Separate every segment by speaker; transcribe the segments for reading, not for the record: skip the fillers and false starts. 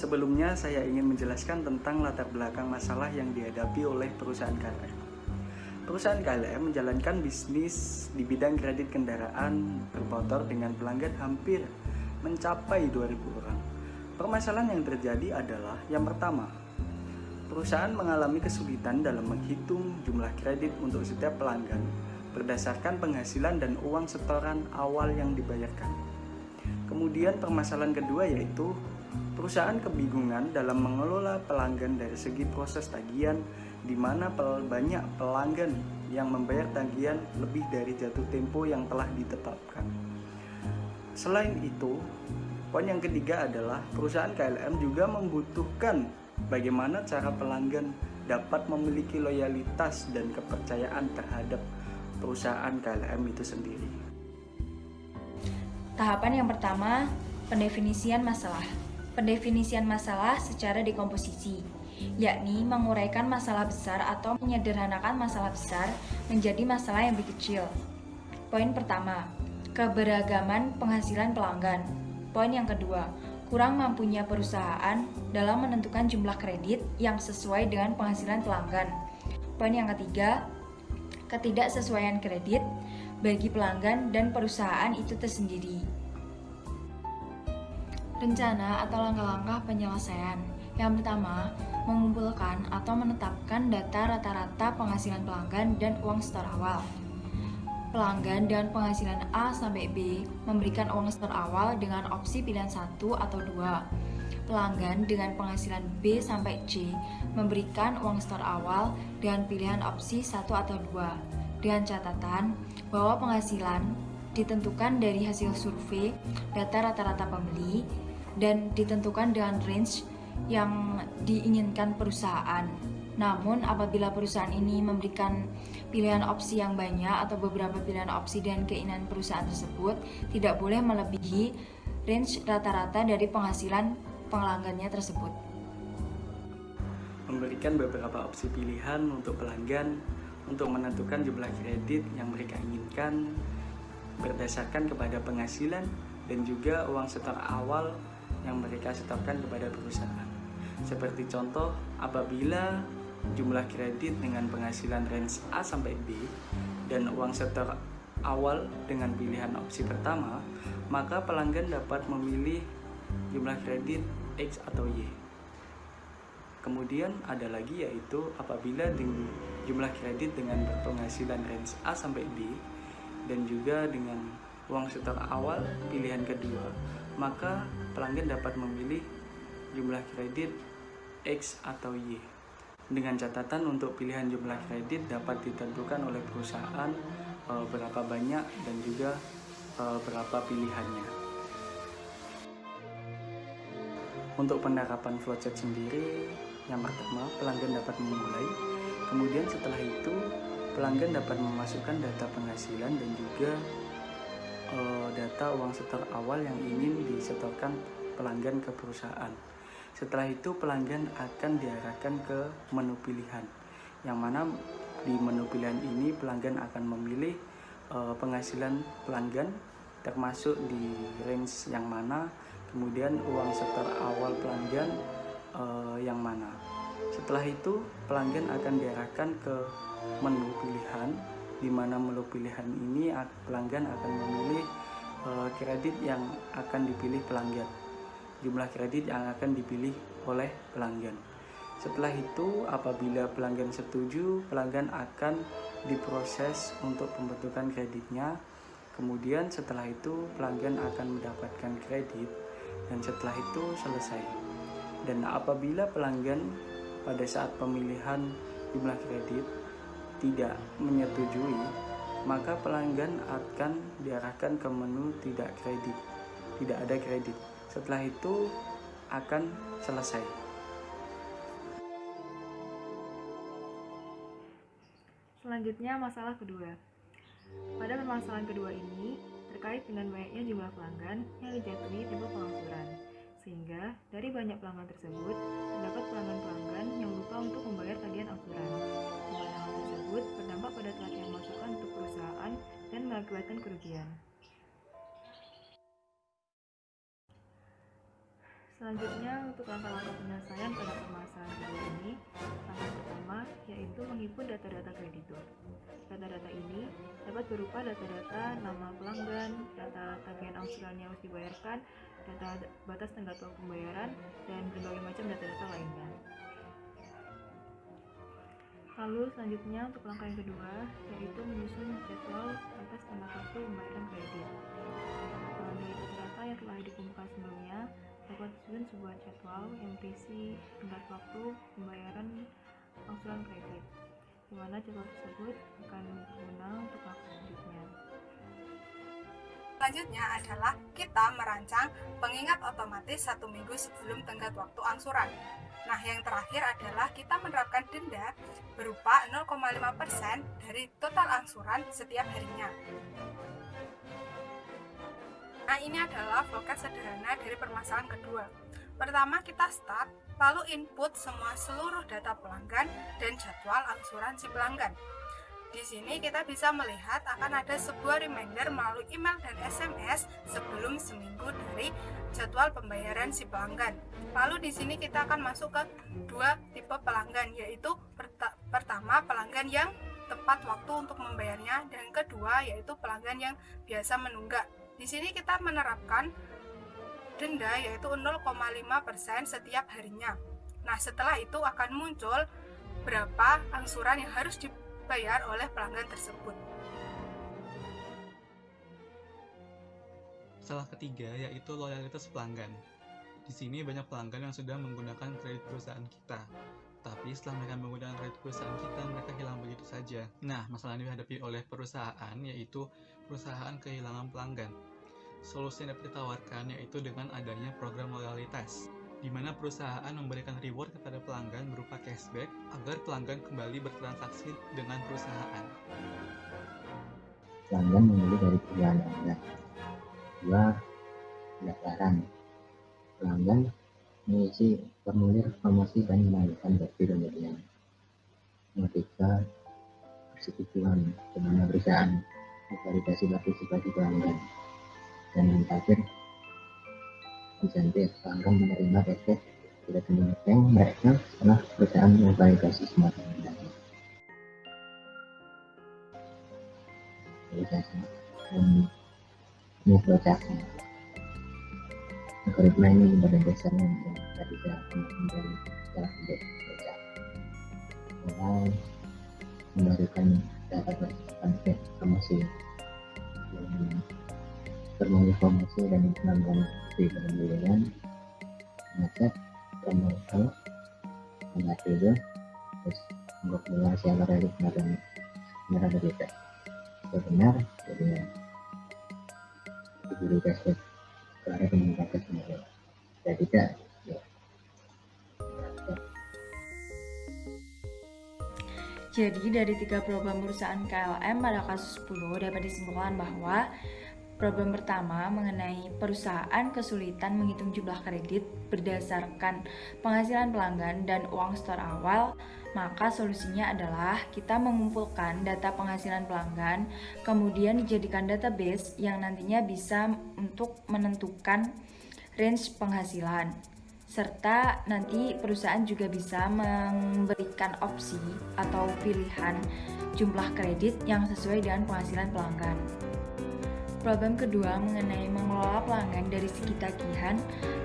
Speaker 1: Sebelumnya saya ingin menjelaskan tentang latar belakang masalah yang dihadapi oleh perusahaan KLM. Perusahaan KLM menjalankan bisnis di bidang kredit kendaraan bermotor dengan pelanggan hampir mencapai 2.000 orang. Permasalahan yang terjadi adalah yang pertama, perusahaan mengalami kesulitan dalam menghitung jumlah kredit untuk setiap pelanggan berdasarkan penghasilan dan uang setoran awal yang dibayarkan. Kemudian permasalahan kedua yaitu perusahaan kebingungan dalam mengelola pelanggan dari segi proses tagihan, di mana banyak pelanggan yang membayar tagihan lebih dari jatuh tempo yang telah ditetapkan. Selain itu, poin yang ketiga adalah perusahaan KLM juga membutuhkan bagaimana cara pelanggan dapat memiliki loyalitas dan kepercayaan terhadap perusahaan KLM itu sendiri.
Speaker 2: Tahapan yang pertama, pendefinisian masalah. Pendefinisian masalah secara dekomposisi, yakni menguraikan masalah besar atau menyederhanakan masalah besar menjadi masalah yang lebih kecil. Poin pertama, keberagaman penghasilan pelanggan. Poin yang kedua, kurang mampunya perusahaan dalam menentukan jumlah kredit yang sesuai dengan penghasilan pelanggan. Poin yang ketiga, ketidaksesuaian kredit bagi pelanggan dan perusahaan itu tersendiri. Rencana atau langkah-langkah penyelesaian. Yang pertama, mengumpulkan atau menetapkan data rata-rata penghasilan pelanggan dan uang setor awal. Pelanggan dengan penghasilan A sampai B memberikan uang setor awal dengan opsi pilihan 1 atau 2. Pelanggan dengan penghasilan B sampai C memberikan uang setor awal dengan pilihan opsi 1 atau 2. Dengan catatan bahwa penghasilan ditentukan dari hasil survei, data rata-rata pembeli, dan ditentukan dengan range yang diinginkan perusahaan. Namun apabila perusahaan ini memberikan pilihan opsi yang banyak atau beberapa pilihan opsi dan keinginan perusahaan tersebut tidak boleh melebihi range rata-rata dari penghasilan pelanggannya tersebut.
Speaker 1: Memberikan beberapa opsi pilihan untuk pelanggan untuk menentukan jumlah kredit yang mereka inginkan berdasarkan kepada penghasilan dan juga uang setor awal yang mereka setorkan kepada perusahaan. Seperti contoh, apabila jumlah kredit dengan penghasilan range A sampai B dan uang setor awal dengan pilihan opsi pertama, maka pelanggan dapat memilih jumlah kredit X atau Y. Kemudian ada lagi yaitu apabila jumlah kredit dengan berpenghasilan range A sampai B dan juga dengan uang setor awal pilihan kedua, maka pelanggan dapat memilih jumlah kredit X atau Y. Dengan catatan untuk pilihan jumlah kredit dapat ditentukan oleh perusahaan berapa banyak dan juga berapa pilihannya. Untuk penerapan flowchart sendiri, yang pertama pelanggan dapat memulai, kemudian setelah itu pelanggan dapat memasukkan data penghasilan dan juga data uang setor awal yang ingin disetorkan pelanggan ke perusahaan. Setelah itu pelanggan akan diarahkan ke menu pilihan, yang mana di menu pilihan ini pelanggan akan memilih penghasilan pelanggan termasuk di range yang mana, kemudian uang setor awal pelanggan yang mana. Setelah itu pelanggan akan diarahkan ke menu pilihan, di mana menu pilihan ini pelanggan akan memilih kredit yang akan dipilih pelanggan, jumlah kredit yang akan dipilih oleh pelanggan. Setelah itu apabila pelanggan setuju, pelanggan akan diproses untuk pembentukan kreditnya. Kemudian setelah itu pelanggan akan mendapatkan kredit dan setelah itu selesai. Dan apabila pelanggan pada saat pemilihan jumlah kredit tidak menyetujui, maka pelanggan akan diarahkan ke menu tidak kredit, tidak ada kredit. Setelah itu akan selesai.
Speaker 3: Selanjutnya masalah kedua. Pada permasalahan kedua ini terkait dengan banyaknya jumlah pelanggan yang dijatuhi tempo pengangsuran, sehingga dari banyak pelanggan tersebut terdapat pelanggan-pelanggan yang lupa untuk membayar tagihan angsuran. Di mana hal tersebut berdampak pada telatnya masukan untuk perusahaan dan mengakibatkan kerugian. Selanjutnya, untuk langkah-langkah penyelesaian pada permasalahan kedua ini, langkah pertama yaitu menghimpun data-data kreditur. Data-data ini dapat berupa data-data nama pelanggan, data tagihan angsuran yang harus dibayarkan, data batas tenggat waktu pembayaran, dan berbagai macam data-data lainnya. Lalu selanjutnya untuk langkah yang kedua yaitu menyusun jadwal batas tenggat waktu pembayaran kredit. Dari data yang telah dikumpulkan sebelumnya, dapat disusun sebuah jadwal yang berisi tenggat waktu pembayaran angsuran kredit, di mana jadwal tersebut akan berguna untuk langkah selanjutnya.
Speaker 4: Selanjutnya adalah kita merancang pengingat otomatis 1 minggu sebelum tenggat waktu angsuran. Nah, yang terakhir adalah kita menerapkan denda berupa 0,5% dari total angsuran setiap harinya. Nah, ini adalah flowchart sederhana dari permasalahan kedua. Pertama, kita start, lalu input semua seluruh data pelanggan dan jadwal angsuran si pelanggan. Di sini kita bisa melihat akan ada sebuah reminder melalui email dan SMS sebelum seminggu dari jadwal pembayaran si pelanggan. Lalu di sini kita akan masuk ke dua tipe pelanggan, yaitu pertama pelanggan yang tepat waktu untuk membayarnya, dan kedua yaitu pelanggan yang biasa menunggak. Di sini kita menerapkan denda yaitu 0,5% setiap harinya. Nah, setelah itu akan muncul berapa angsuran yang harus dibayar oleh pelanggan tersebut.
Speaker 5: Masalah ketiga yaitu loyalitas pelanggan. Di sini banyak pelanggan yang sudah menggunakan kredit perusahaan kita, tapi setelah mereka menggunakan kredit perusahaan kita, mereka hilang begitu saja. Nah, masalah ini dihadapi oleh perusahaan, yaitu perusahaan kehilangan pelanggan. Solusi yang dapat ditawarkan yaitu dengan adanya program loyalitas, di mana perusahaan memberikan reward kepada pelanggan berupa cashback agar pelanggan kembali bertransaksi dengan perusahaan.
Speaker 6: Pelanggan membeli dari perusahaan Anda. 2. Pendaftaran. Pelanggan mengisi formulir promosi dan menanyakan bukti pembelian. 3. Persetujuan dengan perusahaan, validasi partisipasi pelanggan. Dan yang terakhir, insentif. Pelanggan menerima cashback tidak menyebutkan mereka setelah perusahaan memvalidasi semua pelanggan. Dan ini flowchartnya. Algoritma ini pada dasarnya yang tadi saya kembali setelah bentuk flowchart. Mulai membarukan data konten promosi, formulir promosi dan penambahan bukti pembelian, mengecek promosi, mengatur, terus mengkonfirmasi antara benar dan benar atau tidak. Jika benar, jadi diberi cashback ke arah penyelenggaraan sendiri. Jika tidak, ya.
Speaker 2: Jadi dari 3 problem perusahaan KLM pada kasus 10 dapat disimpulkan bahwa problem pertama mengenai perusahaan kesulitan menghitung jumlah kredit berdasarkan penghasilan pelanggan dan uang setor awal, maka solusinya adalah kita mengumpulkan data penghasilan pelanggan, kemudian dijadikan database yang nantinya bisa untuk menentukan range penghasilan. Serta nanti perusahaan juga bisa memberikan opsi atau pilihan jumlah kredit yang sesuai dengan penghasilan pelanggan. Problem kedua mengenai mengelola pelanggan dari segi tagihan,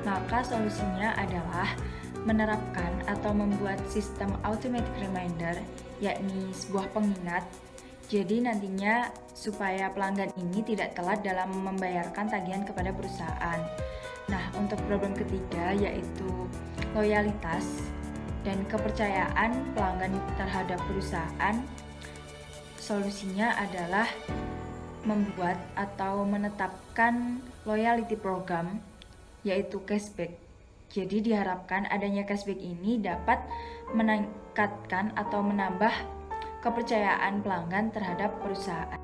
Speaker 2: maka solusinya adalah menerapkan atau membuat sistem automatic reminder, yakni sebuah pengingat. Jadi nantinya supaya pelanggan ini tidak telat dalam membayarkan tagihan kepada perusahaan. Nah, untuk problem ketiga yaitu loyalitas dan kepercayaan pelanggan terhadap perusahaan, solusinya adalah membuat atau menetapkan loyalty program yaitu cashback. Jadi diharapkan adanya cashback ini dapat meningkatkan atau menambah kepercayaan pelanggan terhadap perusahaan.